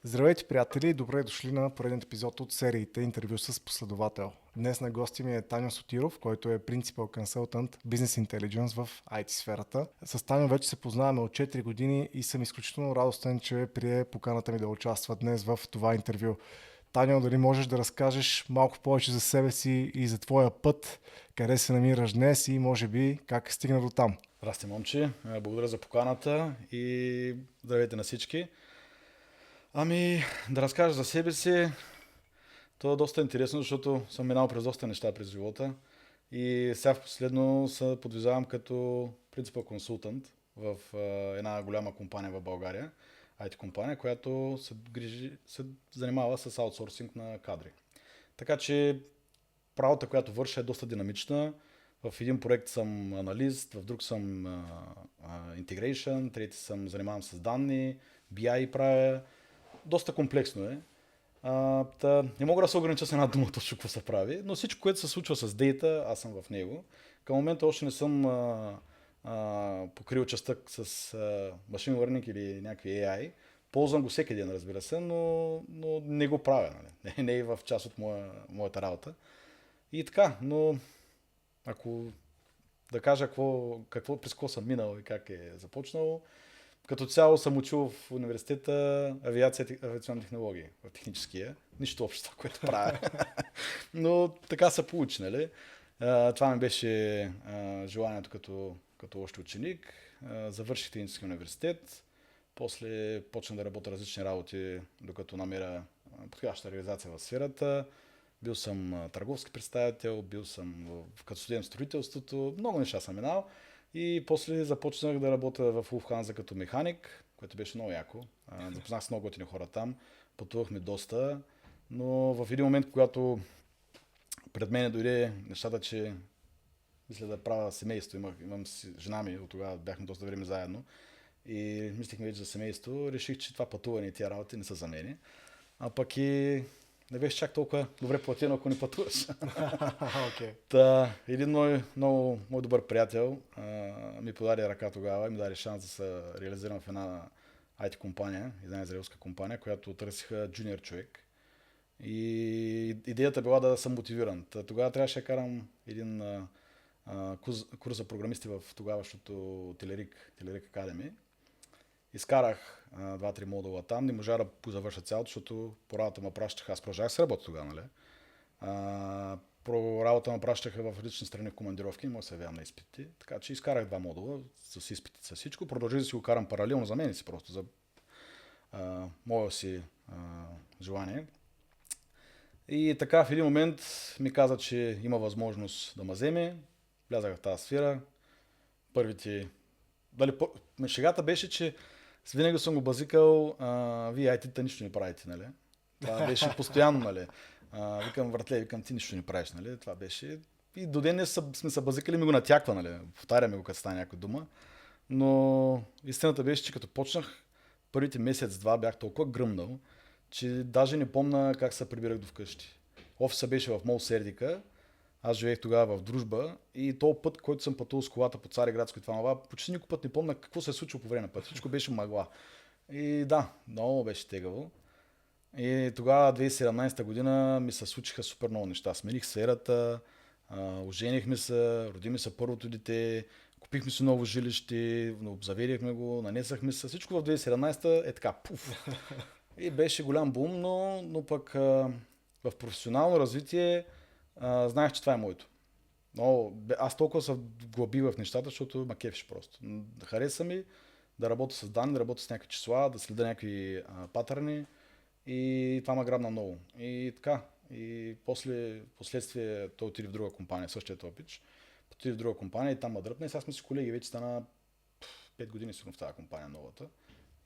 Здравейте, приятели, и добре дошли на пореден епизод от сериите Интервю с последовател. Днес на гости ми е Таню Сотиров, който е принципал консултант Business Intelligence в IT сферата. С Таню вече се познаваме от 4 години и съм изключително радостен, че прие поканата ми да участва днес в това интервю. Таню, дали можеш да разкажеш малко повече за себе си и за твоя път, къде се намираш днес и може би как стигна до там? Здрасти, момче. Благодаря за поканата и здравейте на всички. Да разкажа за себе си. То е доста интересно, защото съм минал през доста неща през живота и сега в последно се подвизавам като принципал консултант в една голяма компания в България, IT компания, която се занимава с аутсорсинг на кадри. Така че работата, която върша, е доста динамична. В един проект съм аналист, в друг съм integration, трети занимавам с данни, BI правя. Доста комплексно е. Не мога да се огранича с една дума точно какво се прави, но всичко, което се случва с дейта, аз съм в него. Към момента още не съм покрил частта с machine learning или някакви AI. Ползвам го всеки ден, разбира се, но не го правя. Нали? Не е в част от моята работа. И така, но ако да кажа през какво съм минал и как е започнал, като цяло съм учил в университета авиация и авиационни технологии, в техническия. Нищо общо това, което правя. Но така се получи, нали? Това ми беше желанието като още ученик. Завърших технически университет. После почнах да работя различни работи, докато намеря подходяща реализация в сферата. Бил съм търговски представител, бил съм като студент в строителството, много неща съм минал. И после започнах да работя в Lufthansa като механик, което беше много яко. Запознах с много готини хора там, пътувахме доста, но в един момент, когато пред мен дойде нещата, че мисля да правя семейство, имам жена ми, от тогава бяхме доста време заедно и мислихме вече за семейство, реших, че това пътуване и тия работи не са за мене. А пък и не беше чак толкова добре платено, ако не пътуваш. Okay. Един мой добър приятел ми подаде ръка тогава и ми даде шанс да се реализирам в една IT компания, една израелска компания, която търсиха джуниор човек. И идеята била да съм мотивиран. Тогава трябваше да карам един курс за програмисти в тогавашното Телерик Академи. Изкарах 2-3 модула там, не можа да завърша цялото, защото по работа ме пращаха, аз продължах с работа тогава, нали? По работа ме пращаха в различни страни в командировки, не мога да се явявам на изпити, така че изкарах 2 модула с изпити, с всичко, продължих да си го карам паралелно за мен си просто, за мое си желание. И така в един момент ми каза, че има възможност да ме вземе, влязах в тази сфера, първите... Шегата беше, че винаги съм го базикал, вие IT-та нищо не правите, нали? Това беше постоянно, нали? Викам, братле, ти нищо не правиш, нали? Това беше... И до ден сме се базикали, ми го натяква, нали? Повтаряме го, като стане някоя дума. Но истината беше, че като почнах първите месец-два бях толкова гръмнал, че даже не помня как се прибирах до вкъщи. Офиса беше в Мол Сердика, аз живеех тогава в Дружба и този път, който съм пътувал с колата по Цариградско и това, почти никой път не помня какво се е случило по време на път. Всичко беше мъгла. И да, много беше тегаво. И тогава, 2017 година, ми се случиха супер много неща. Смених сферата, оженихме се, роди ми се първото дете, купихме си ново жилище, обзаведихме го, нанесахме се. Всичко в 2017 е така, пуф. И беше голям бум, но пък в професионално развитие знаех, че това е моето. Но аз толкова се вглъбих в нещата, защото ма кефиш просто. Хареса ми да работя с данни, да работя с някакви числа, да следя някакви патърни и това ме грабна много. И така, и последствие той отиде в друга компания, същият опич. Отиде в друга компания и там ме дръпна и сега сме си колеги, вече стана 5 години сигурно в тази компания новата.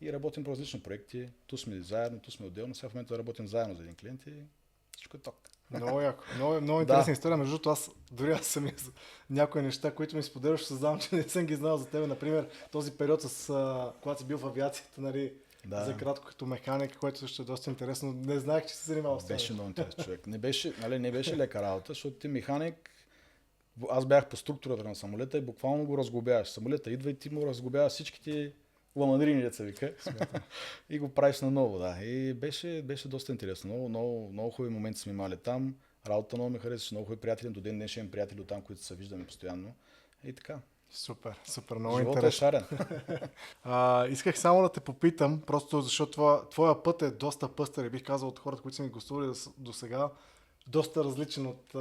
И работим по различни проекти. Ту сме заедно, ту сме отделно. Сега в момента да работим заедно за един клиент и всичко е ток. Много яко. Много интересна история. Между другото, аз самия някои неща, които ми споделяш, създавам, че не съм ги знал за тебе. Например, този период, когато си бил в авиацията, нали, за кратко като механик, което също е доста интересно. Не знаех, че се занимавал с това. Беше много интересен човек. Не беше лека работа, защото ти механик, аз бях по структурата на самолета и буквално го разглобяваш. Самолета идва и ти му разглобяваш всичките ламанирини, деца вика. И го правиш наново, да. И беше доста интересно. Много хубави моменти сме имали там. Работата много ми харесваше, много хубави приятели. До ден днешен приятели от там, които се виждаме постоянно. И така. Супер, много Живота интересно. е шарен. Исках само да те попитам, просто защото твоя път е доста пъстър и бих казал от хората, които са ми гостували до сега, доста различен от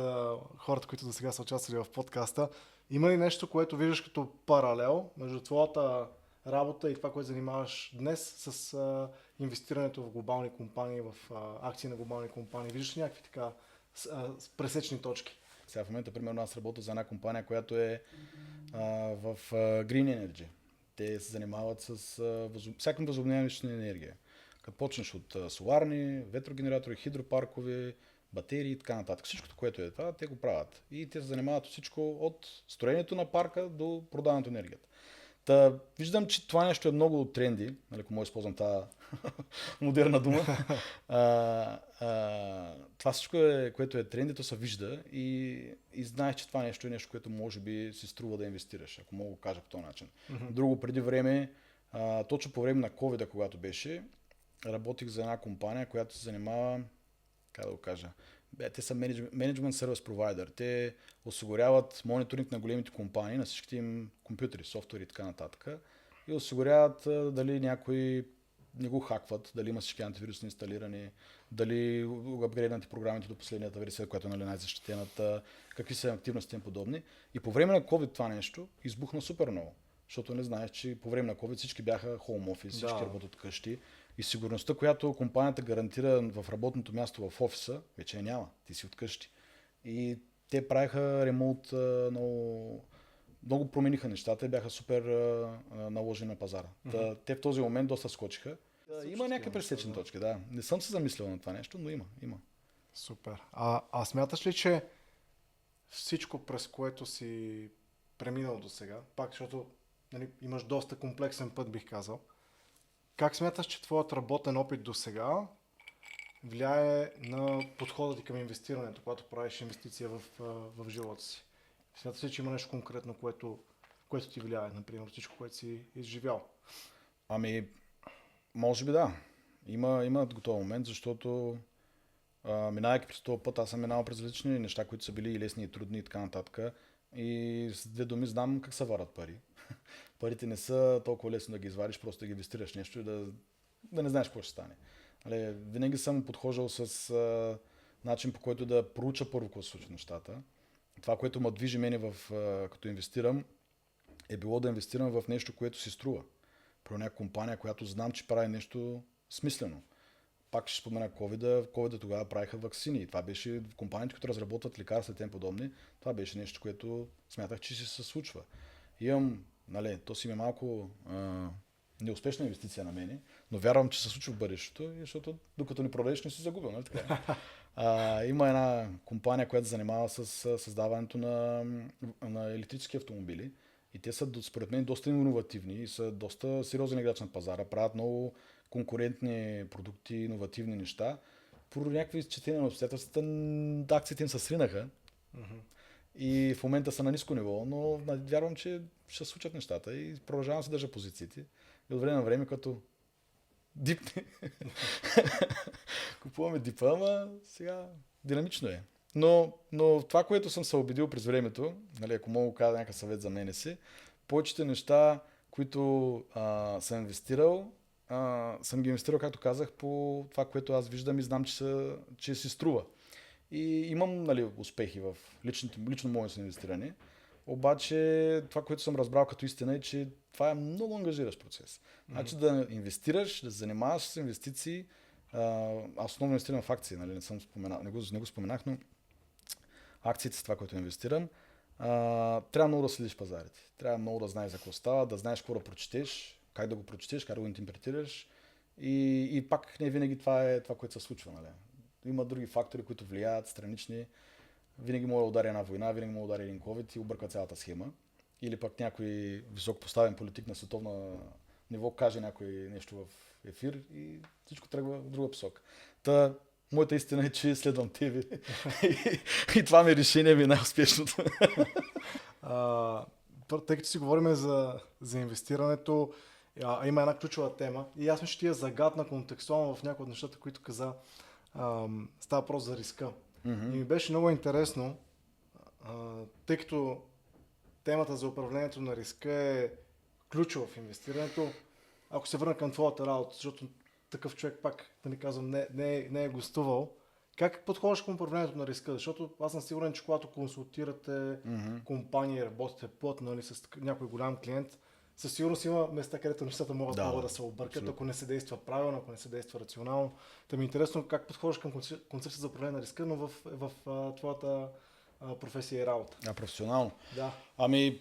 хората, които до сега са участвали в подкаста. Има ли нещо, което виждаш като паралел между твоята работа и това, което занимаваш днес с инвестирането в глобални компании, в акции на глобални компании? Виждаш ли някакви така пресечни точки? Сега в момента, примерно, аз работя за една компания, която е в Green Energy. Те се занимават с всяка възобновяема енергия. Като почнеш от соларни, ветрогенератори, хидропаркови, батерии и така нататък. Всичкото, което е това, те го правят. И те се занимават от всичко от строението на парка до продаването на енергията. Та, виждам, че това нещо е много тренди, нали, ако мога да използвам тази модерна дума. Това всичко, което е тренди, то се вижда и знаеш, че това нещо е нещо, което може би си струва да инвестираш, ако мога да го кажа по този начин. Друго, преди време, точно по време на COVID, когато беше, работих за една компания, която се занимава, как да го кажа, те са Management Service Provider. Те осигуряват мониторинг на големите компании, на всичките им компютри, софтуери и така нататък. И осигуряват дали някои не го хакват, дали има всички антивирусни инсталирани, дали апгрейднати програмите до последната версия, която е най-защитената, какви са активности и подобни. И по време на COVID това нещо избухна супер много. Защото не знаеш, че по време на COVID всички бяха home office, всички работят от къщи. И сигурността, която компанията гарантира в работното място в офиса, вече няма. Ти си от къщи. И те правиха ремонт, много промениха нещата и бяха супер наложени на пазара. Те в този момент доста скочиха. Има някакви пресечни точки, да. Не съм се замислял на това нещо, но има. Супер. А смяташ ли, че всичко, през което си преминал до сега, пак защото нали, имаш доста комплексен път, бих казал, как смяташ, че твоят работен опит до сега влияе на подхода ти към инвестирането, когато правиш инвестиция в живота си? Смяташ ли, че има нещо конкретно, което ти влияе, например, всичко, което си изживял? Ами, може би да. Има до този момент, защото минавайки през този път, аз съм минал през различни неща, които са били и лесни, и трудни и така нататък. И с две думи знам как се варят пари. Парите не са толкова лесно да ги извадиш, просто да ги инвестираш нещо и да не знаеш какво ще стане. Винаги съм подхождал с начин, по който да проуча първо какво се случва нещата. Това, което ме движи мене като инвестирам, е било да инвестирам в нещо, което си струва. Про някаква компания, която знам, че прави нещо смислено. Пак ще спомена COVID тогава правиха ваксини. И това беше компаниите, които разработват лекарства и тем подобни. Това беше нещо, което смятах, че се случва. То си ми е малко неуспешна инвестиция на мене, но вярвам, че се случва в бъдещето, защото докато не продадеш, не си загубил. Нали така? Има една компания, която се занимава с създаването на електрически автомобили. И те са, според мен, доста иновативни и са доста сериозен играч на пазара. Правят много конкурентни продукти, иновативни неща. По някакви изчисления на обстоятелствата, акциите им се сринаха. И в момента са на ниско ниво, но вярвам, че ще се случат нещата и продължавам да се държа позициите. И от време на време, като дипне, купуваме дипа, ама сега динамично е. Но това, което съм се убедил през времето, ако мога да кажа някакъв съвет за мене си, повечето неща, които съм инвестирал, съм ги инвестирал, както казах, по това, което аз виждам и знам, че си струва. И имам успехи в лично мое инвестиране. Обаче това, което съм разбрал като истина е, че това е много ангажиращ процес. Значи да инвестираш, да се занимаваш с инвестиции. Аз основно инвестирам в акции, не съм споменал, не го споменах, но акциите са това, което инвестирам. Трябва много да следиш пазарите. Трябва много да знаеш за какво става, да знаеш какво да прочетеш, как да го прочетеш, как да го интерпретираш. И пак не винаги това е това, което се случва. Има други фактори, които влияят, странични. Винаги може да удари една война, винаги може да удари един COVID и обърка цялата схема. Или пък някой високопоставен политик на световно ниво каже някой нещо в ефир и всичко тръгва в друга посока. Моята истина е, че следвам тебе и това ми решение ми е най-успешното. Тъй като си говорим за инвестирането, Има една ключова тема и аз мисля, че ти е загадна контекстуално в някои от нещата, които каза. Става въпрос за риска. Mm-hmm. И ми беше много интересно, тъй като темата за управлението на риска е ключова в инвестирането. Ако се върна към твоята работа, защото такъв човек пак, да ни казвам, не е гостувал, как подходиш към управлението на риска? Защото аз съм сигурен, че когато консултирате компании, работите плътно, нали, с някой голям клиент, със сигурност има места, където нещата могат много да се объркат, абсолютно, ако не се действа правилно, ако не се действа рационално. Та ми е интересно как подходиш към концепция за управление на риска, но в твоята професия и работа. Професионално? Да.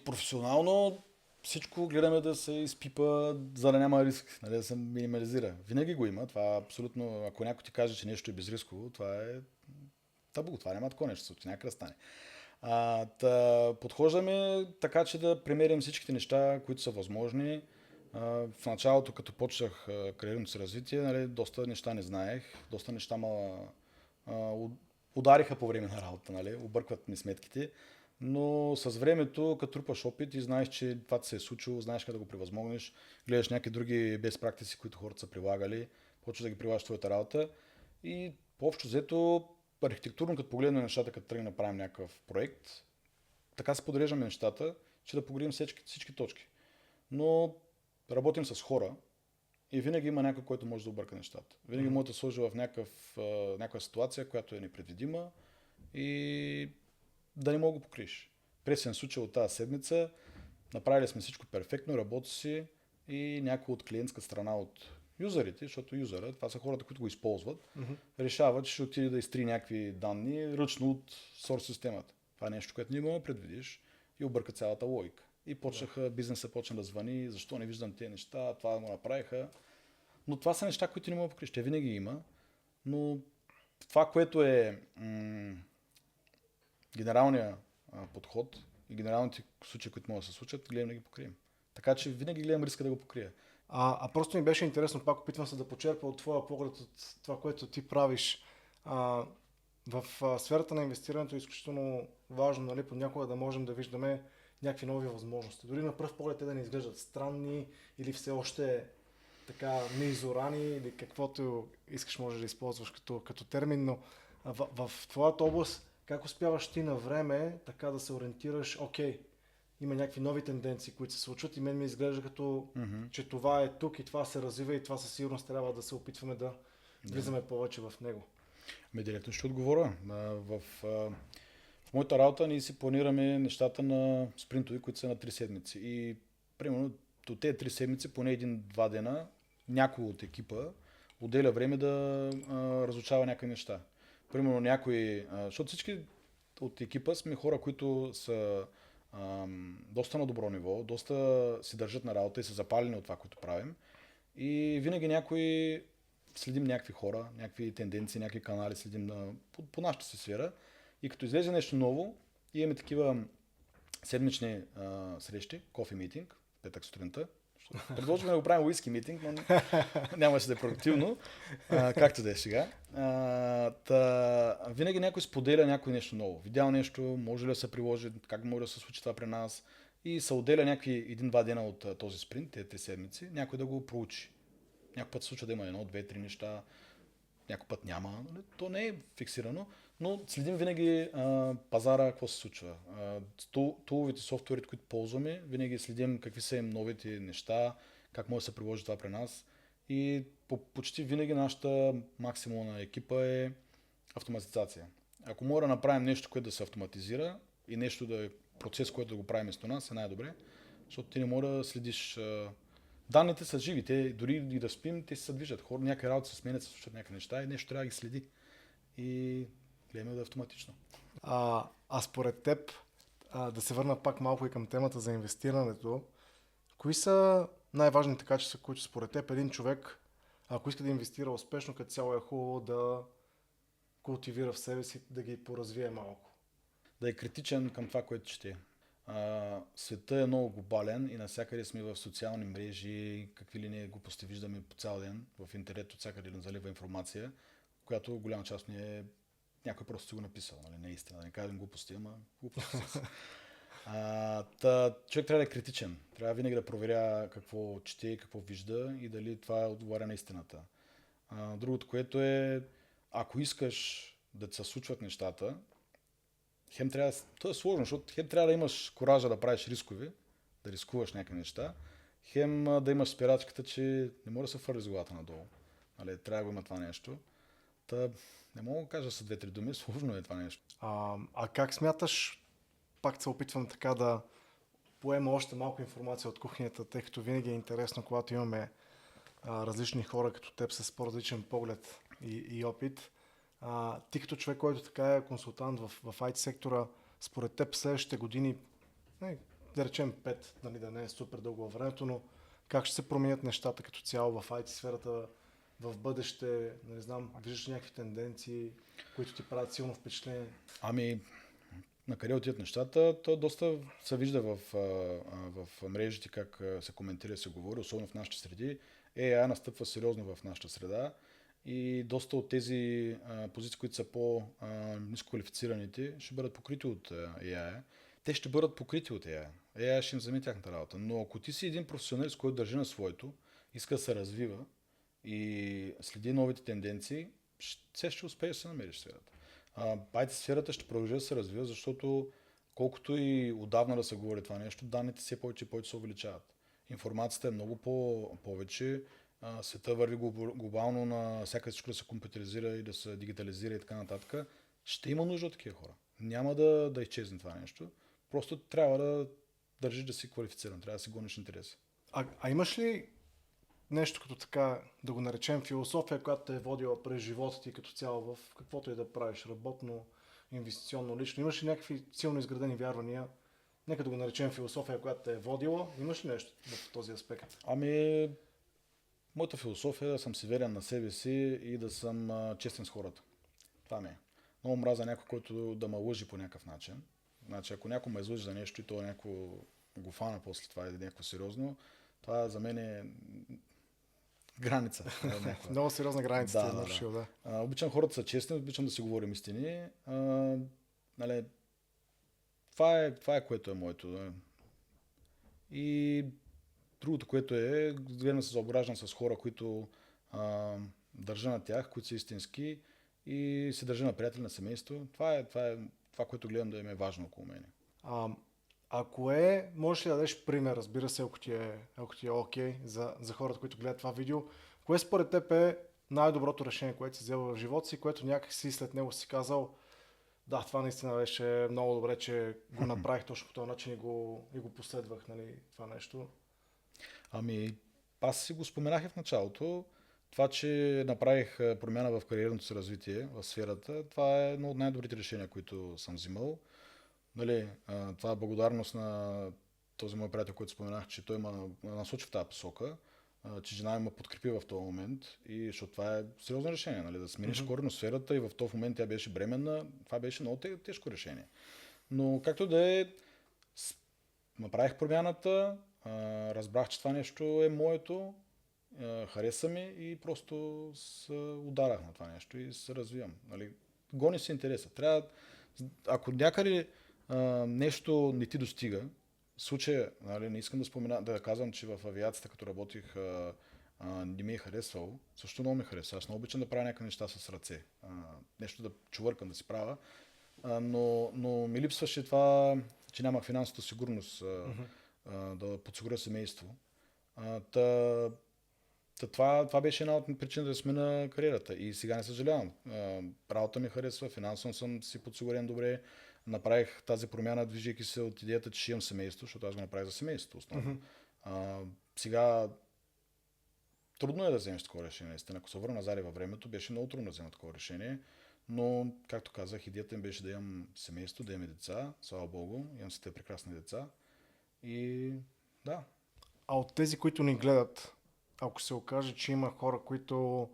Професионално всичко гледаме да се изпипа, за да няма риск, нали, да се минимализира. Винаги го има. Това абсолютно, ако някой ти каже, че нещо е безрисково, това е табу. Това няма такова нещо, някъде да стане. Подхождаме така, че да премерим всичките неща, които са възможни. В началото, като почнах кариерното си развитие, нали, доста неща не знаех, доста неща удариха по време на работа, нали, объркват ми сметките. Но с времето, като трупаш опит и знаеш, че това ти се е случило, знаеш как да го превъзмогнеш, гледаш някакви други best practices, които хората са прилагали, почваш да ги прилагаш в твоята работа и общо взето архитектурно, като погледнем нещата, като тръгнем да правим някакъв проект, така се подреждаме нещата, че да погребим всички точки. Но работим с хора и винаги има някой, който може да обърка нещата. Винаги може да сложи в някаква ситуация, която е непредвидима и да не мога да го покриеш. Пресен случай от тази седмица, направили сме всичко перфектно, работи си и някой от клиентска страна от юзерите, защото юзера, това са хората, които го използват, решават, че ще отиде да изтри някакви данни ръчно от source системата. Това е нещо, което не мога да предвидиш и обърка цялата логика. И бизнесът почна да звъни, защо не виждам тези неща, това го направиха. Но това са неща, които не мога да покриеш. Те винаги има, но това, което е генералния подход и генералните случаи, които могат да се случат, гледам да ги покрием. Така че винаги гледам риска да го покрия. Просто ми беше интересно, пак опитвам се да почерпя от твоя поглед, от това, което ти правиш. В сферата на инвестирането е изключително важно, нали, понякога да можем да виждаме някакви нови възможности. Дори на пръв поглед те да не изглеждат странни или все още така неизорани или каквото искаш може да използваш като термин, но в твоята област как успяваш ти на време така да се ориентираш, окей, има някакви нови тенденции, които се случват и мен ми изглежда като, че това е тук и това се развива и това със сигурност трябва да се опитваме да влизаме повече в него. Директно ще отговоря. В моята работа ние си планираме нещата на спринтови, които са на 3 седмици. И примерно до тези 3 седмици, поне 1-2 дена, някой от екипа отделя време да разучава някакви неща. Примерно някой, защото всички от екипа сме хора, които са доста на добро ниво, доста си държат на работа и са запалени от това, което правим. И винаги следим някакви хора, някакви тенденции, някакви канали следим по нашата си сфера. И като излезе нещо ново, имаме такива седмични срещи, кофе митинг, петък сутринта. Предложихме да го правим уиски митинг, но нямаше да е продуктивно, както да е сега. Винаги някой споделя някой нещо ново. Видял нещо, може ли да се приложи, как може да се случи това при нас. И се отделя някакви 1-2 дена от този спринт, тези 3 седмици, някой да го проучи. Някой път се случва да има 1-2-3 неща, някой път няма. То не е фиксирано, но следим винаги пазара, какво се случва. Туловите, софтуерите, които ползваме, винаги следим какви са им новите неща, как може да се приложи това при нас. И почти винаги нашата максимална екипа е автоматизация. Ако може да направим нещо, което да се автоматизира и нещо да е процес, който да го правим вместо нас, е най-добре, защото ти не може да следиш. Данните са живи, те дори и да спим, те се движат. Хора, някакви работи се сменят, се случват някакви неща и нещо трябва да ги следи. И гледаме да е автоматично. Според теб, да се върна пак малко и към темата за инвестирането, кои са най-важните качества, които според теб един човек, ако иска да инвестира успешно, като цяло е хубаво да култивира в себе си, да ги поразвие малко? Да е критичен към това, което чете. Светът е много глобален и навсякъде сме в социални мрежи, какви ли не глупости виждаме по цял ден в интернет, от всякъде да залива информация, която голяма част не е някой просто си го написал, нали? Не е истина, да не кажем глупости, ама глупости са. Човек трябва да е критичен. Трябва винаги да проверя какво чете, какво вижда и дали това отговаря на истината. Другото, което е, ако искаш да се случват нещата, хем трябва, то е сложно, защото хем трябва да имаш коража да правиш рискови, да рискуваш някакви неща, хем да имаш спирачката, че не може да се фърли с главата надолу. Нали, трябва да го има това нещо. Не мога да кажа с 2-3 думи, сложно е това нещо. А как смяташ, пак се опитвам така да поема още малко информация от кухнята, тъй като винаги е интересно, когато имаме различни хора като теб с по-различен поглед и опит. Ти като човек, който така е консултант в IT сектора, според теб следващите години, да речем 5, нали, да не е супер дълго във времето, но как ще се променят нещата като цяло в IT сферата в бъдеще, не знам, виждаш някакви тенденции, които ти правят силно впечатление? На къде отиват нещата, то доста се вижда в мрежите как се коментира и се говори, особено в нашите среди. AI настъпва сериозно в нашата среда и доста от тези позиции, които са по-ниско квалифицираните, ще бъдат покрити от AI. Те ще бъдат покрити от AI. AI ще им вземе тяхната работа. Но ако ти си един професионалист, който държи на своето, иска да се развива и следи новите тенденции, все ще успееш да се намериш сферата. IT сферата ще продължи да се развива, защото колкото и отдавна да се говори това нещо, данните все повече и повече се увеличават. Информацията е много повече, света върви глобално, на всяка всичко да се компютъризира и да се дигитализира и така нататък. Ще има нужда от такива хора. Няма да изчезне това нещо. Просто трябва да държиш да си квалифициран, трябва да си гониш интереси. А имаш ли нещо като така, да го наречем философия, която те е водила през живота ти като цяло в каквото и да правиш, работно, инвестиционно, лично? Имаш ли някакви силно изградени вярвания? Нека да го наречем философия, която те е водила. Имаш ли нещо в този аспект? Моята философия е да съм си верен на себе си и да съм честен с хората. Това ми е. Много мраза някой, който да ме лъжи по някакъв начин. Значи, ако някой ме излъжи за нещо и то някой го фана после това или някакво сериозно, това за мен е граница. Много сериозна граница ти е нарушил, да. Обичам хората са честни, обичам да си говорим истини. Нали, това е което е моето. Да. И другото, което е, гледам се заобграждам с хора, които държа на тях, които са истински и се държа на приятели, на семейство. Това, което гледам да им е важно около мене. Ако можеш ли да дадеш пример, разбира се, ако ти е окей, за хората, които гледат това видео, кое според теб е най-доброто решение, което си взел в живота си, което някак си след него си казал, да, това наистина беше много добре, че го направих точно по този начин и го последвах, нали, това нещо? Аз си го споменах и в началото. Това, че направих промяна в кариерното си развитие в сферата, това е едно от най-добрите решения, които съм взимал. Нали, това е благодарност на този мой приятел, който споменах, че той ме насочи в тази посока, че жена ме подкрепи в този момент, и защото това е сериозно решение, нали, да смениш коренно сферата и в този момент тя беше бременна, това беше много тежко решение. Но както да е, направих промяната, разбрах, че това нещо е моето, хареса ми и просто се ударах на това нещо и се развивам. Нали. Гони си интереса. Ако някъде нещо не ти достига, в случая, нали, не искам да казвам, че в авиацията, като работих, не ми е харесвало. Също много ми харесва. Аз много обичам да правя някакви неща с ръце. Нещо да чувъркам, да си правя. Но ми липсваше това, че нямах финансовата сигурност да подсигуря семейство. Това беше една от причините да смена кариерата. И сега не съжалявам. Работа ми харесва, финансово съм си подсигурен добре. Направих тази промяна, движейки се от идеята, че ще имам семейство, защото аз го направих за семейството основно. Сега трудно е да вземеш такова решение. Наистина, ако се върна назад във времето, беше много трудно да взема такова решение. Но, както казах, идеята им беше да имам семейство, да имам деца. Слава Богу, имам си те прекрасни деца. И да. А от тези, които ни гледат, ако се окаже, че има хора, които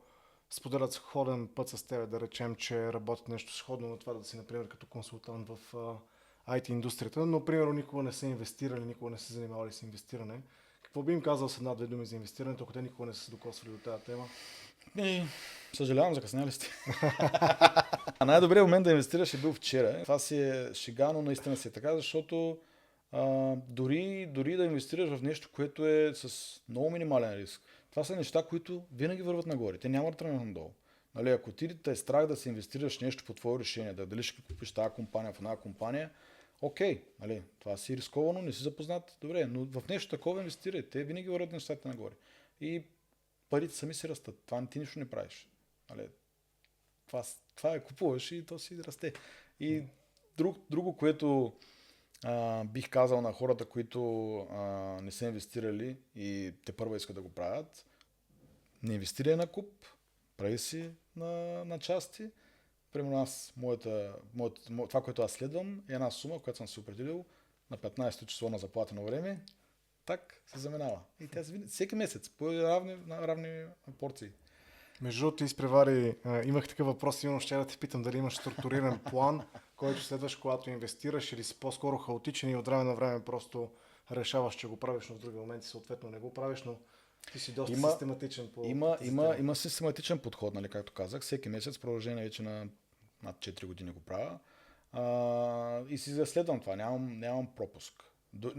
споделят сходен път с теб, да речем, че работят нещо сходно на това да си, например, като консултант в IT индустрията, но, примерно, никога не са инвестирали, никога не са занимавали с инвестиране. Какво би им казал с една-две думи за инвестирането, ако те никога не са се докосвали до тази тема? Съжалявам, закъсняли сте. Най-добрият момент да инвестираш е бил вчера. Това си е шега, но наистина си е така, защото Дори да инвестираш в нещо, което е с много минимален риск. Това са неща, които винаги върват нагоре. Те няма да тръгнат надолу. Нали, ако ти те е страх да се инвестираш в нещо по твое решение, дали ще купиш тази компания в една компания, окей, нали, това си рисковано, не си запознат, добре, но в нещо такова инвестирай. Те винаги върват нещата нагоре. И парите сами си растат. Това ти нищо не правиш. Нали, това е купуваш и то си расте. И друго, което бих казал на хората, които не са инвестирали и те първо искат да го правят, не инвестирай на куп, прави си на части. Примерно това, което аз следвам, е една сума, която съм си определил на 15 число на заплата на време, так се заминава. И тя всеки месец по равни порции. Между другото, изпревари, имах такъв въпрос, именно ще да те питам дали имаш структуриран план, който следваш, когато инвестираш, или си по-скоро хаотичен и от време на време просто решаваш, че го правиш, но в други моменти съответно не го правиш, но ти си доста систематичен по Има систематичен подход, нали, както казах. Всеки месец, продължение вече на над 4 години го правя. И си заследвам това, нямам пропуск.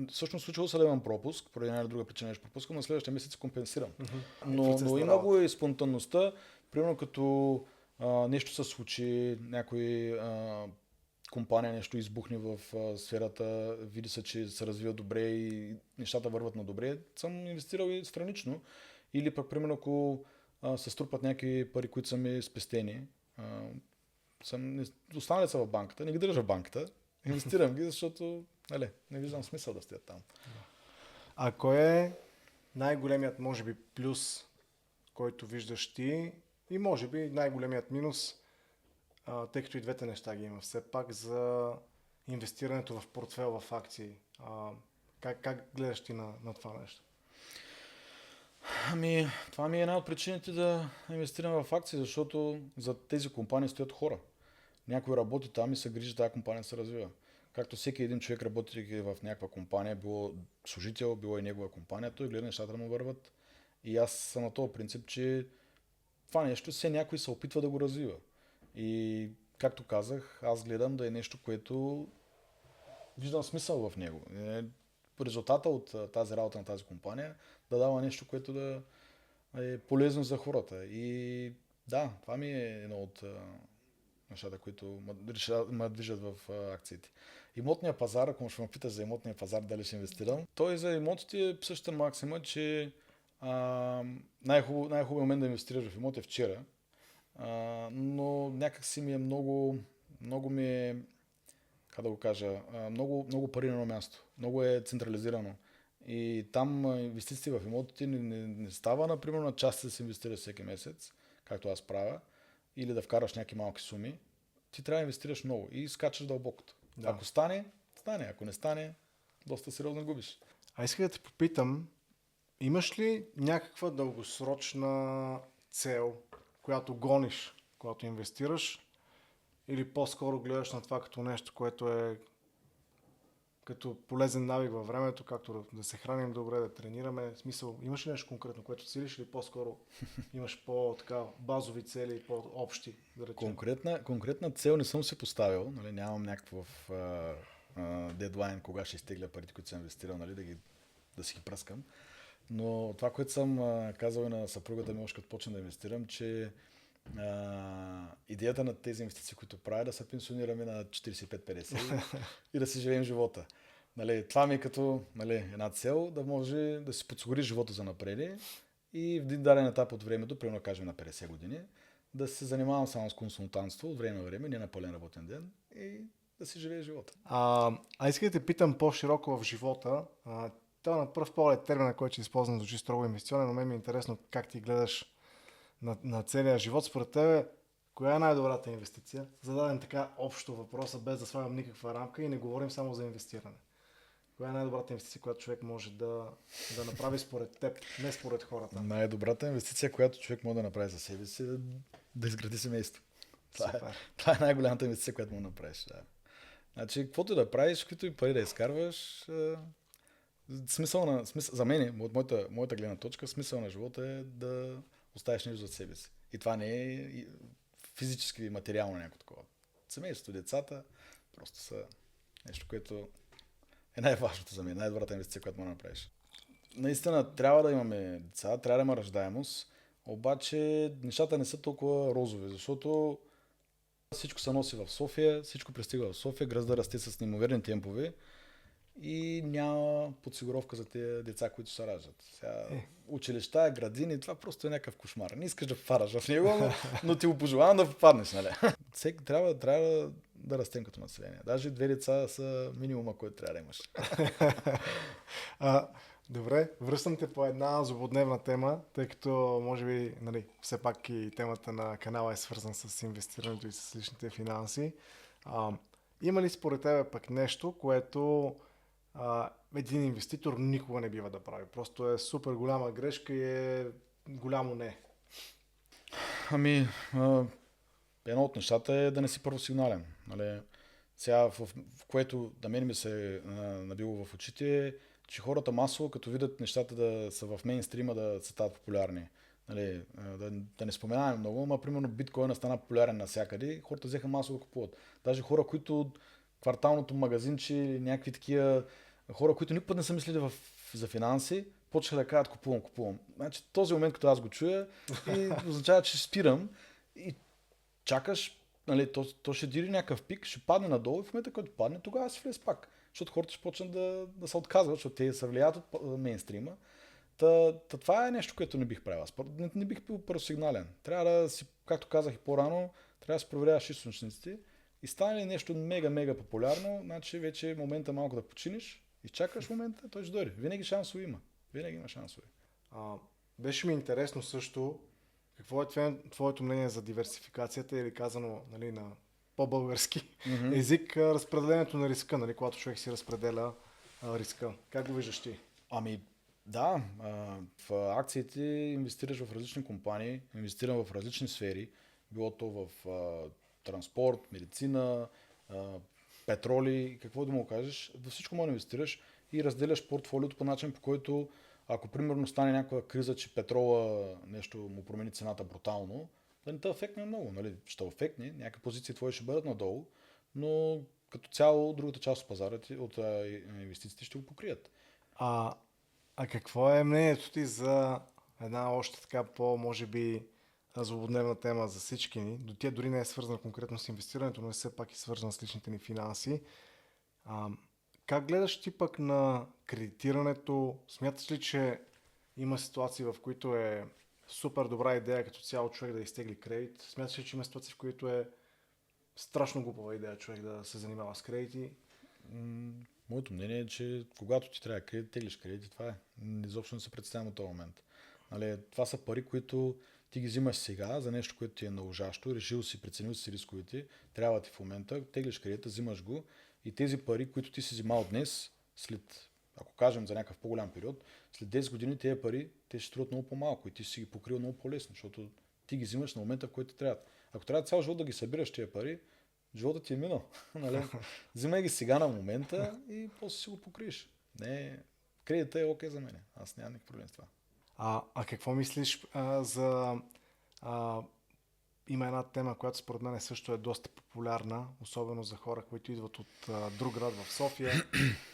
Всъщност случило се да имам пропуск, поради една или друга причина нещо пропускам, на следващия месец компенсирам. Но има го и спонтанността, примерно като нещо се случи, някой компания нещо избухне в сферата, види се, че се развива добре и нещата върват на добре, съм инвестирал и странично. Или пък, примерно, ако се струпат някакви пари, които са ми спестени, останали са в банката, не ги държа в банката, инвестирам ги, защото не виждам смисъл да стоят там. А кой е най-големият, може би, плюс, който виждаш ти и може би най-големият минус, тъй като и двете неща ги има все пак за инвестирането в портфел в акции? Как гледаш ти на това нещо? Това ми е една от причините да инвестирам в акции, защото за тези компании стоят хора. Някой работи там и се грижи тази компания да се развива. Както всеки един човек работи в някаква компания, било служител, било и негова компания, той гледа нещата да му върват. И аз съм на този принцип, че това нещо все някой се опитва да го развива. И както казах, аз гледам да е нещо, което виждам смисъл в него. Резултата от тази работа на тази компания да дава нещо, което да е полезно за хората. И да, това ми е едно от нещата, които ме движат в акциите. Имотния пазар, ако ще ме питаш за имотния пазар, дали ще инвестирам, той за имотите е същата максима, че най-хубавият момент да инвестираш в имот е вчера, но някак си ми е много ми е, как да го кажа, много пари на едно място. Много е централизирано. И там инвестиции в имотите не става, например, на части да се инвестира всеки месец, както аз правя, или да вкараш някакви малки суми. Ти трябва да инвестираш много и скачаш дълбокото. Да. Ако стане, стане. Ако не стане, доста сериозно губиш. Исках да те попитам, имаш ли някаква дългосрочна цел, която гониш, когато инвестираш, или по-скоро гледаш на това като нещо, което е като полезен навик във времето, както да се храним добре, да тренираме? В смисъл, имаш ли нещо конкретно, което целиш, или по-скоро имаш базови цели и по-общи? Да речем? Конкретна цел не съм си поставил, нали, нямам някакъв дедлайн кога ще изтегля парите, които съм инвестирал, нали, да си ги пръскам. Но това, което съм казал и на съпругата ми, още като почна да инвестирам, че идеята на тези инвестиции, които правя, е да се пенсионираме на 45-50 и да си живеем живота. Нали, това ми е като една цел, да може да си подсигури живота за напред и в един даден етап от времето, примерно да кажем на 50 години, да се занимавам само с консултантство от време на време, не на пълен работен ден и да си живее живота. Искам да те питам по-широко в живота. Това на пръв поглед термина, който ще използвам, звучи строго инвестиционен, но мен ми е интересно как ти гледаш на целия живот. Според тебе, коя е най-добрата инвестиция? Зададем така общо въпроса, без да слагам никаква рамка и не говорим само за инвестиране. Коя е най-добрата инвестиция, която човек може да направи според теб, не според хората? Най-добрата инвестиция, която човек може да направи за себе си, е да изгради семейство. Това е най-голямата инвестиция, която може да направиш. Да. Значи, каквото да правиш, каквито и пари да изкарваш, за мен, от моята гледна точка, смисъл на живота е да оставиш нещо за себе си. И това не е физически и материално някакво такова. Семейството, децата, просто са нещо, което е най-важното за мен, най-добрата инвестиция, която може да направиш. Наистина трябва да имаме деца, трябва да има раждаемост, обаче нещата не са толкова розови, защото всичко се носи в София, всичко пристига в София, града расте с неимоверни темпове и няма подсигуровка за тези деца, които се раждат. Сега, училища, градини, това просто е някакъв кошмар. Не искаш да попадаш в него, но ти го пожелавам да попаднеш, нали? Всеки трябва да растем като население. Даже 2 деца са минимума, който трябва да имаш. Добре, връщам те по една злободневна тема, тъй като може би, нали, все пак и темата на канала е свързана с инвестирането и с личните финанси. Има ли според тебе пък нещо, което един инвеститор никога не бива да прави? Просто е супер голяма грешка и е голямо не. Ами, едно от нещата е да не си първосигнален. Нали? Сега, в което да мен ми се набило в очите, че хората масово, като видят нещата да са в мейнстрима, да стават популярни. Нали, да не споменаваме много, но примерно биткоина стана популярен навсякъде, хората взеха масово да купуват. Даже хора, които кварталното магазинче или някакви такива хора, които никога не са мислили за финанси, почнаха да кажат купувам. Значи този момент, като аз го чуя, и означава, че спирам и чакаш, нали, то ще дири някакъв пик, ще падне надолу и в момента, който падне, тогава си влез пак. Защото хората ще почнат да се отказват, защото те се влияят от мейнстрима. Това е нещо, което не бих правил. Не бих бил първосигнален. Трябва да си, както казах и по-рано, трябва да си проверяваш източниците и стане ли нещо мега популярно, значи вече е момента малко да починиш, изчакаш момента, той ще дойде. Винаги шансове има. Винаги има шансове. Беше ми интересно също какво е твоето мнение за диверсификацията или казано, нали, на по-български език, разпределението на риска, нали, когато човек си разпределя риска. Как го виждаш ти? Ами да, в акциите инвестираш в различни компании, инвестирам в различни сфери, било то в транспорт, медицина, петроли, какво да му кажеш, във всичко може да инвестираш и разделяш портфолиото по начин, по който ако примерно стане някаква криза, че петрола нещо му промени цената брутално, да не те афектне много, нали? Ще афектне, някакви позиции твои ще бъдат надолу, но като цяло другата част от пазара от инвестициите ще го покрият. А какво е мнението ти за една още така може би злободневна тема за всички ни? Тя дори не е свързана конкретно с инвестирането, но е все пак и свързана с личните ни финанси. Как гледаш ти пък на кредитирането? Смяташ ли, че има ситуации, в които е супер добра идея като цяло човек да изтегли кредит? Смяташ ли, че има ситуации, в които е страшно глупава идея човек да се занимава с кредити? Моето мнение е, че когато ти трябва кредит, теглиш кредит, това е. Изобщо не се представям от този момент. Нали, това са пари, които ти ги взимаш сега за нещо, което ти е наложащо, решил си, преценил си рисковете, трябва ти в момента, теглиш кредита, взимаш го и тези пари, които ти си взимал днес, след, ако кажем за някакъв по-голям период, след 10 години тези пари, те ще струват много по-малко и ти си ги покрил много по-лесно, защото ти ги взимаш на момента, в който трябва. Ако трябва цял живот да ги събираш тези пари, животът ти е минал. Нали? Взимай ги сега на момента и после си го покриеш. Не, кредитът е окей за мен. Аз нямам никакъв проблем с това. Какво мислиш за... Има една тема, която според мен също е доста популярна, особено за хора, които идват от друг град в София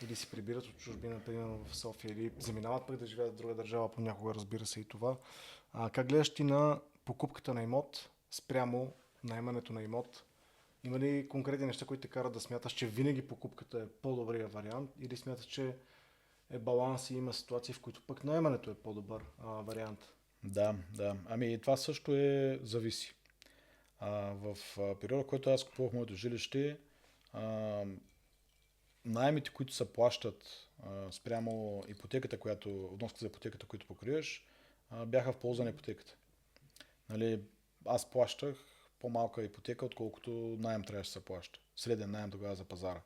или си прибират от чужбина, примерно в София, или заминават пък да живеят в друга държава, понякога разбира се и това. Как гледаш ти на покупката на имот спрямо наемането на имот? Има ли конкретни неща, които те карат да смяташ, че винаги покупката е по-добрия вариант или смяташ, че е баланс и има ситуации, в които пък наемането е по-добър вариант? Да. Ами това също зависи. В периода, в който аз купувах моето жилище, наемите, които се плащат спрямо ипотеката, вноска за ипотеката, която покриеш, бяха в полза на ипотеката. Нали, аз плащах по-малка ипотека, отколкото наем трябваше да се плаща. Среден наем тогава за пазара.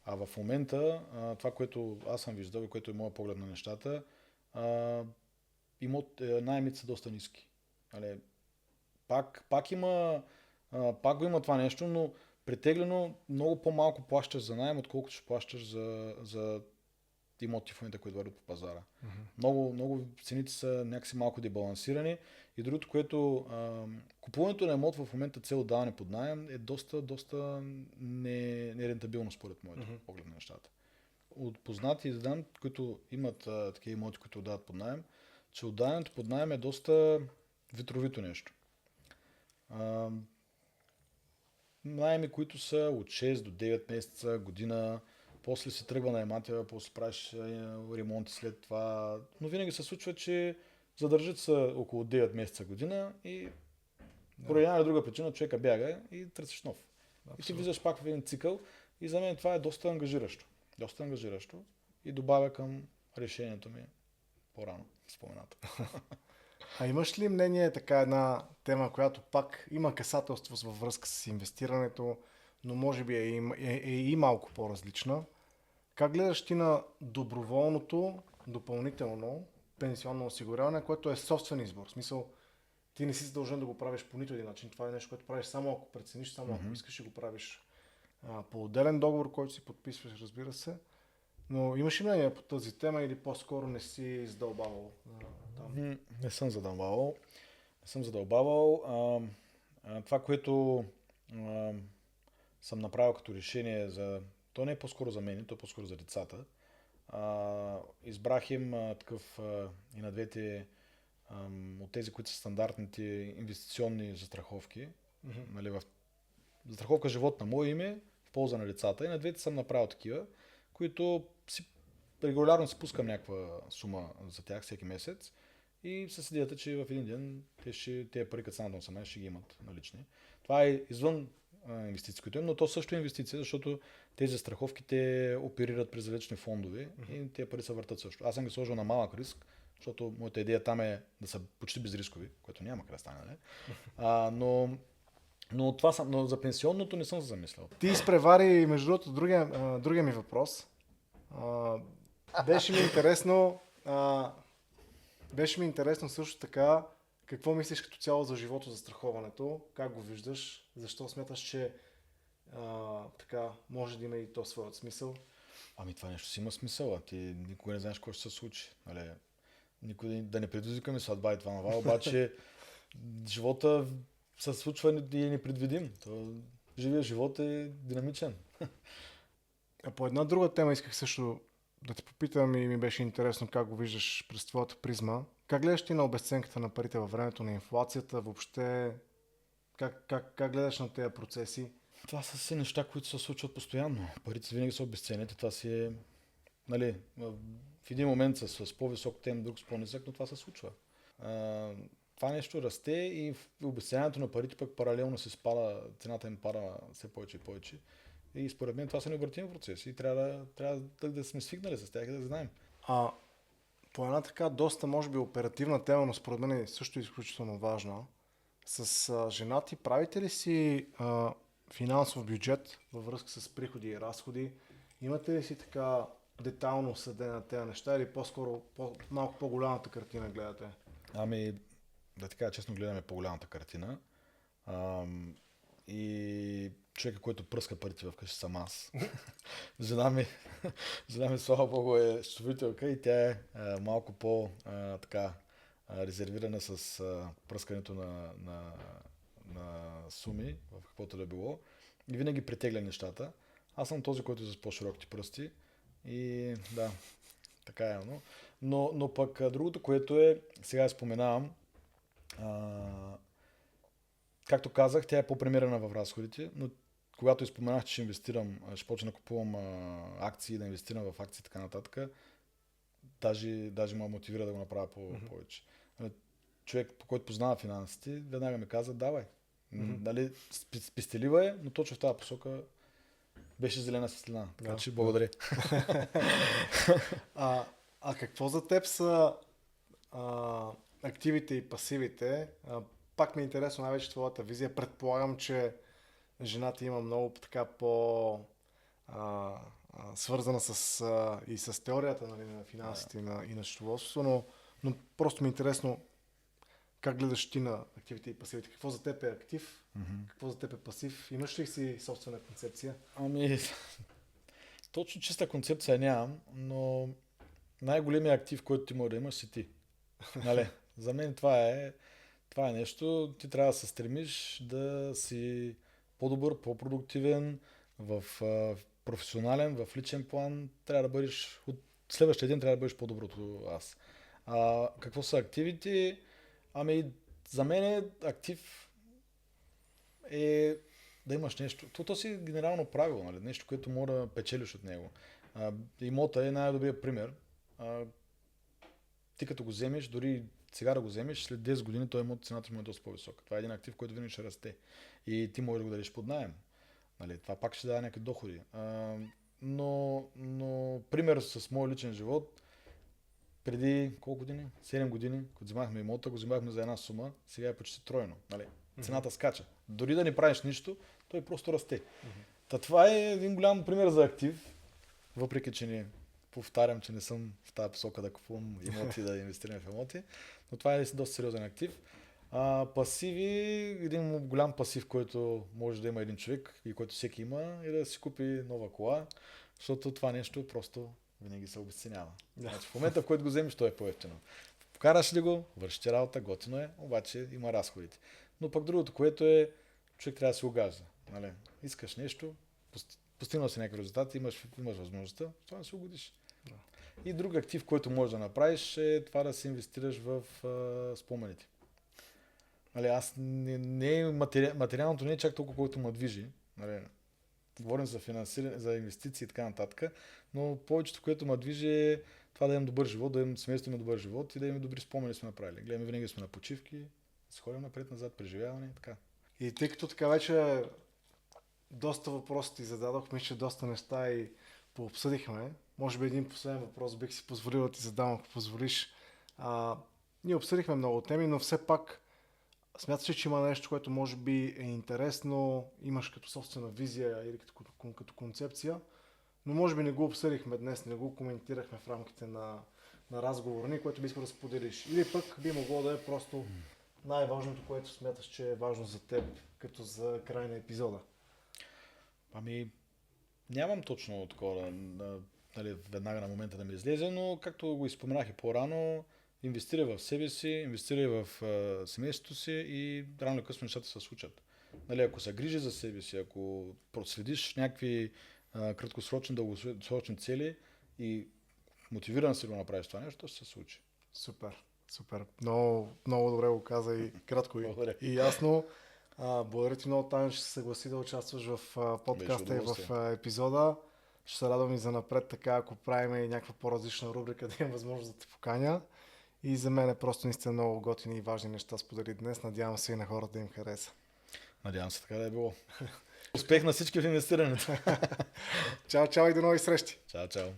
А в момента, това, което аз съм виждал и което е моят поглед на нещата, наемите са доста ниски. Нали, пак го има това нещо, но претеглено много по-малко плащаш за наем, отколкото ще плащаш за имоти в момента, които вървят по пазара. Много цените са някакси малко дебалансирани. И другото, което купуването на имот в момента цел даване под наем е доста нерентабилно според моето поглед на нещата. от познати знам, които имат такива имоти, които отдават под наем, че отдаването под наем е доста витровито нещо. А, Наеми, които са от 6 до 9 месеца, година, после се тръгва наемателя, после правиш ремонти след това. Но винаги се случва, че задържат се около 9 месеца, година и поради една или друга причина човека бяга и търсиш нов. И ти влизаш пак в един цикъл и за мен това е доста ангажиращо. Доста ангажиращо и добавя към решението ми по-рано споменато. А имаш ли мнение, така една тема, която пак има касателство във връзка с инвестирането, но може би е и малко по-различна? Как гледаш ти на доброволното, допълнително пенсионно осигуряване, което е собствен избор? В смисъл, ти не си задължен да го правиш по нито един начин. Това е нещо, което правиш само ако прецениш, само ако искаш и го правиш по отделен договор, който си подписваш, разбира се. Но имаш ли мнение по тази тема или по-скоро не си задълбавал там? Не съм задълбавал. Това, което съм направил като решение за... То не е по-скоро за мен, то е по-скоро за децата. Избрах им такъв и на двете от тези, които са стандартните инвестиционни застраховки. Нали, застраховка живот на мое име в полза на децата. И на двете съм направил такива, които регулярно си пускам някаква сума за тях всеки месец и с идеята, че в един ден тези пари, като станат на 18, ще ги имат налични. Това е извън инвестиции, които имам, но то също е инвестиция, защото тези страховки те оперират през различни фондове и тези пари се въртат също. Аз съм ги сложил на малък риск, защото моята идея там е да са почти безрискови, което няма къде да стане, нали? Но за пенсионното не съм се замислял. Ти изпревари, между другото, другия ми въпрос. Беше ми интересно също така какво мислиш като цяло за живото, за страховането, как го виждаш, защо смяташ, че така може да има и то своят смисъл? Това нещо си има смисъл, ти никога не знаеш какво ще се случи. Нали? Никой да не предизвикаме съдба и това, обаче живота се случва и е непредвидим. Живия живот е динамичен. А по една друга тема исках също да те попитам и ми беше интересно как го виждаш през твоята призма. Как гледаш ти на обесценката на парите във времето на инфлацията? Въобще, как гледаш на тези процеси? Това са все неща, които се случват постоянно. Парите винаги са обесценени. Това си е... Нали, в един момент с по-висок тем, друг с по-нисък, но това се случва. Това нещо расте и в обесценяването на парите пък паралелно се спада, цената им пада все повече и повече. И според мен това са необратими процеси и трябва да сме свикнали с тях и да знаем. По една така доста, може би, оперативна тема, но според мен е също изключително важна. С жена ти правите ли си финансов бюджет във връзка с приходи и разходи? Имате ли си така детайлно съдене на тези неща или по-скоро малко по-голямата картина гледате? Да ти кажа честно, гледаме по-голямата картина. И човека, който пръска парите вкъщи съм аз. Жена ми, слава богу, е счетоводителка и тя е малко така резервирана с пръскането на суми, в каквото да било. И винаги претегля нещата. Аз съм този, който е с по-широките пръсти. И да, така е. Но пък другото, което е, сега я споменавам, както казах, тя е по-премерена в разходите, но когато изпоменах, че ще инвестирам, ще почна да купувам акции, да инвестирам в акции и така нататък, даже ме мотивира да го направя повече. Човек, по който познава финансите, веднага ми каза, давай. Нали, спестелива е, но точно в тази посока беше зелена светлина. Така че благодаря. Какво за теб са активите и пасивите? Пак ми е интересно най-вече твоята визия. Предполагам, че жената има много така свързана и с теорията, нали, на финансите и на счетоводството, но просто ми е интересно как гледаш ти на активите и пасивите. Какво за теб е актив? Какво за теб е пасив? Имаш ли си собствена концепция? Точно чиста концепция нямам, но най-големият актив, който ти може да имаш, си ти. Нали? За мен това е нещо, ти трябва да се стремиш да си по-добър, по-продуктивен в професионален, в личен план, трябва да бъдеш, от следващия ден трябва да бъдеш по-доброто аз. Какво са активите? Ами, за мен актив е да имаш нещо. То си генерално правило, нали? Нещо, което може да печелиш от него. Имота е най-добрият пример. Ти като го вземеш, дори сега да го вземеш, след 10 години той имот цената му е доста по-висока. Това е един актив, който винаги ще расте. И ти можеш да го дадеш под наем. Нали? Това пак ще даде някакви доходи. Но пример с моят личен живот, преди колко години? 7 години, когато взимахме имота, го взимахме за една сума, сега е почти тройно. Нали? Цената скача. Дори да не правиш нищо, той просто расте. Това е един голям пример за актив, въпреки че не повтарям, че не съм в тази посока да купувам имоти и да инвестирам в имоти, но това е доста сериозен актив. Пасиви, един голям пасив, който може да има един човек и който всеки има, е да си купи нова кола, защото това нещо просто винаги се обесценява. Значи, в момента, в който го вземеш, то е по-ефтино. Покараш ли го, вършиш работа, готино е, обаче има разходите. Но пък другото, което е, човек трябва да се огажда. Нали? Искаш нещо, постигнал си някакви резултати, имаш възможността, това да се угодиш. Да. И друг актив, който можеш да направиш, е това да се инвестираш в спомените. Нали, аз материалното не е чак толкова, колкото ме движи. Нали, говорим за финансиране, за инвестиции и така нататък, но повечето, което ме движи е това да имам добър живот, да имам семейството ми добър живот и да имаме добри спомени сме направили. Гледаме, винаги сме на почивки, да се ходим напред-назад, преживяване и така. И тъй като така вече доста въпроси ти зададох, мисля, че доста неща и пообсъдихме. Може би един последен въпрос бих си позволил да ти задам, ако позволиш. Ние обсъдихме много теми, но все пак смяташ ли, че има нещо, което може би е интересно, имаш като собствена визия или като концепция, но може би не го обсъдихме днес, не го коментирахме в рамките на разговора ни, което би искал да споделиш. Или пък би могло да е просто най-важното, което смяташ, че е важно за теб, като за край на епизода. Ами, нямам точно такова, нали, веднага на момента да ми излезе, но както го изпоменах и по-рано, инвестирай в себе си, инвестирай в семейството си и рано или късно нещата се случат. Нали, ако се грижи за себе си, ако проследиш някакви краткосрочни, дългосрочни цели и мотивиран си да направиш това нещо, ще се случи. Супер, супер. Много, много добре го каза и кратко и ясно. Благодаря ти много, Таня, че се съгласи да участваш в подкаста и в епизода. Ще се радвам и за напред, така ако правим и някаква по-различна рубрика, да имам възможност да те поканя. И за мен е просто наистина много готини и важни неща сподели днес. Надявам се и на хората да им хареса. Надявам се така да е било. Успех на всички в инвестирането. Чао, чао и до нови срещи. Чао, чао.